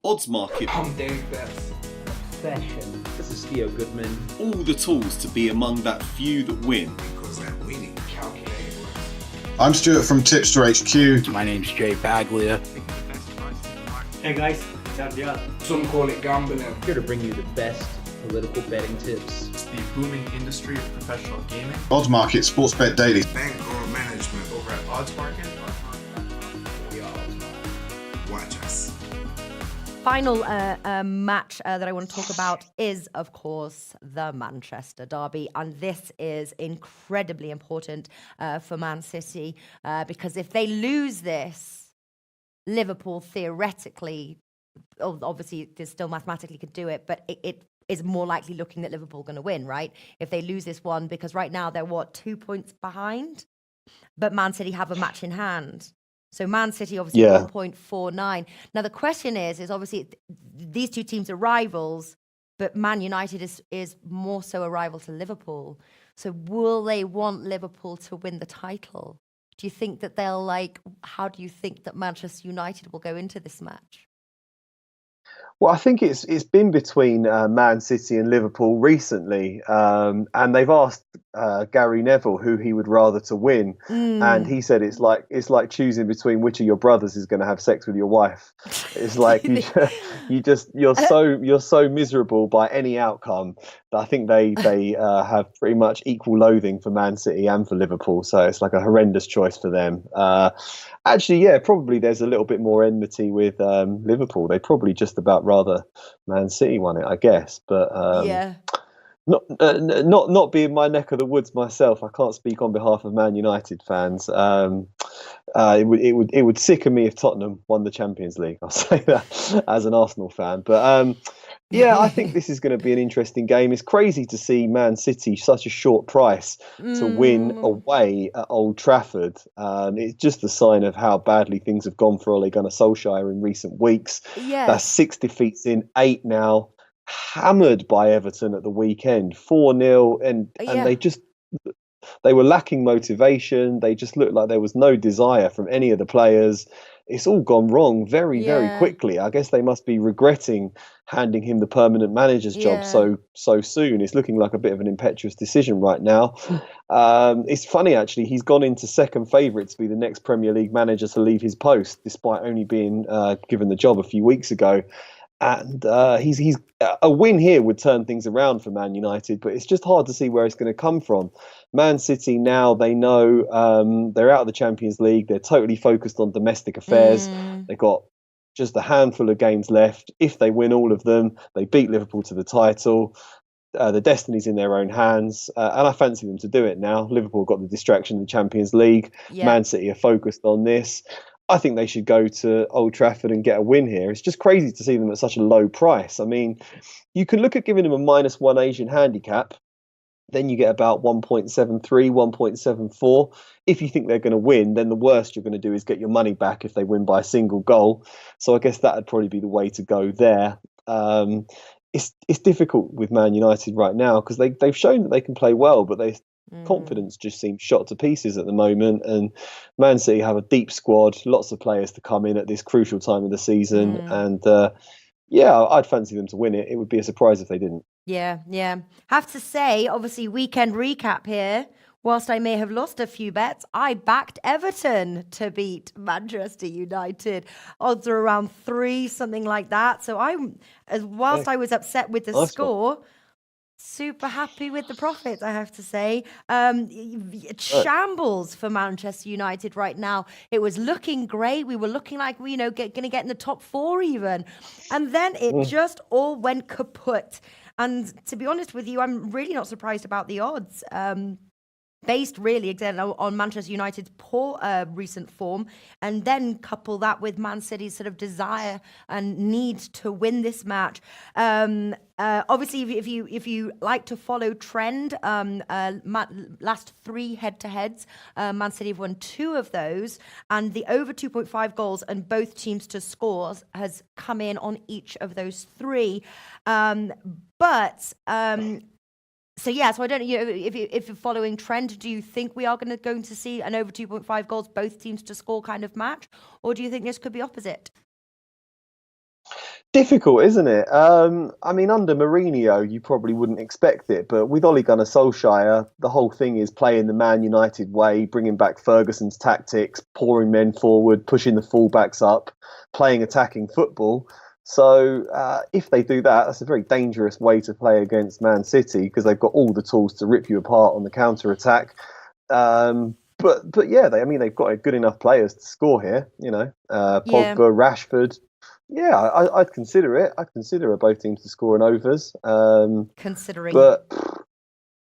odds market, I'm Dave Best. Obsession. This is Theo Goodman. all the tools to be among that few that win. Because that winning calculated. I'm Stuart from Tipster HQ. My name's Jay Baglia. Hey guys, Gabriel. Some call it gambling. Here to bring you the best political betting tips. It's the booming industry of professional gaming. Odds Market, Sports Bet Daily. Bankroll management. Over at Odds Market. We are watch us. Final match that I want to talk about is, of course, the Manchester Derby. And this is incredibly important for Man City because if they lose this, Liverpool theoretically, obviously, they still mathematically could do it, but it is more likely looking that Liverpool are going to win, right? If they lose this one, because right now they're, 2 points behind? But Man City have a match in hand. So Man City obviously 1.49. Now the question is obviously these two teams are rivals, but Man United is more so a rival to Liverpool. So will they want Liverpool to win the title? Do you think that how do you think that Manchester United will go into this match? Well, I think it's been between Man City and Liverpool recently, and they've asked Gary Neville who he would rather to win, and he said it's like choosing between which of your brothers is going to have sex with your wife. It's like you're so miserable by any outcome that I think they have pretty much equal loathing for Man City and for Liverpool. So it's like a horrendous choice for them. Actually, yeah, probably there's a little bit more enmity with Liverpool. They probably just about rather Man City won it, I guess. But not being my neck of the woods myself, I can't speak on behalf of Man United fans. It would sicken me if Tottenham won the Champions League. I'll say that as an Arsenal fan. But yeah, I think this is going to be an interesting game. It's crazy to see Man City such a short price to win away at Old Trafford. It's just a sign of how badly things have gone for Ole Gunnar Solskjaer in recent weeks. Yeah. That's 6 defeats in 8 now. Hammered by Everton at the weekend, 4-0, and they were lacking motivation. They just looked like there was no desire from any of the players. It's all gone wrong very quickly. I guess they must be regretting handing him the permanent manager's job so soon. It's looking like a bit of an impetuous decision right now. It's funny, actually. He's gone into second favourite to be the next Premier League manager to leave his post, despite only being given the job a few weeks ago. And he's a win here would turn things around for Man United, but it's just hard to see where it's going to come from. Man City now, they know they're out of the Champions League. They're totally focused on domestic affairs. They've got just a handful of games left. If they win all of them, they beat Liverpool to the title. The destiny's in their own hands, and I fancy them to do it now. Liverpool got the distraction of the Champions League. Man City are focused on this. I think they should go to Old Trafford and get a win here. It's just crazy to see them at such a low price. I mean, you can look at giving them a -1 Asian handicap. Then you get about 1.73, 1.74. If you think they're going to win, then the worst you're going to do is get your money back if they win by a single goal. So I guess that would probably be the way to go there. It's difficult with Man United right now because they've shown that they can play well, but confidence just seems shot to pieces at the moment, and Man City have a deep squad, lots of players to come in at this crucial time of the season, and I'd fancy them to win it. It would be a surprise if they didn't. Yeah. Have to say, obviously, weekend recap here. Whilst I may have lost a few bets, I backed Everton to beat Manchester United. Odds are around 3, something like that. So I was upset with the score, super happy with the profits, I have to say. Shambles for Manchester United right now. It was looking great. We were looking like we, going to get in the top 4 even. And then it just all went kaput. And to be honest with you, I'm really not surprised about the odds. Based really again on Manchester United's poor recent form, and then couple that with Man City's sort of desire and need to win this match. Obviously, if you like to follow trend, last 3 head-to-heads, Man City have won 2 of those, and the over 2.5 goals and both teams to scores has come in on each of those 3. So I don't know if you're following trend. Do you think we are going to see an over 2.5 goals, both teams to score kind of match, or do you think this could be opposite? Difficult, isn't it? I mean, under Mourinho, you probably wouldn't expect it, but with Ole Gunnar Solskjaer, the whole thing is playing the Man United way, bringing back Ferguson's tactics, pouring men forward, pushing the fullbacks up, playing attacking football. So if they do that, that's a very dangerous way to play against Man City because they've got all the tools to rip you apart on the counter attack. But yeah, they've got good enough players to score here. Pogba, Rashford. Yeah, I'd consider it. I'd consider both teams to score in overs. Considering, but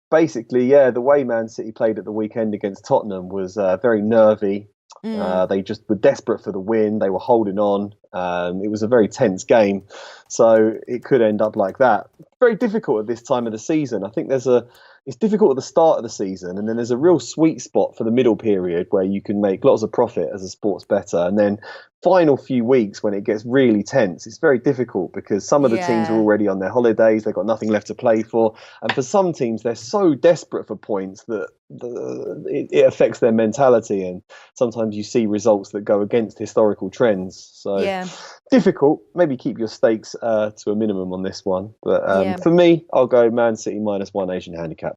basically, yeah, the way Man City played at the weekend against Tottenham was very nervy. They just were desperate for the win. They were holding on. It was a very tense game, so it could end up like that. Very difficult at this time of the season. I think it's difficult at the start of the season, and then there's a real sweet spot for the middle period where you can make lots of profit as a sports bettor, and then final few weeks when it gets really tense, it's very difficult because some of the teams are already on their holidays, they've got nothing left to play for, and for some teams they're so desperate for points that it affects their mentality, and sometimes you see results that go against historical trends. So difficult. Maybe keep your stakes to a minimum on this one, but for me, I'll go Man City -1 Asian handicap.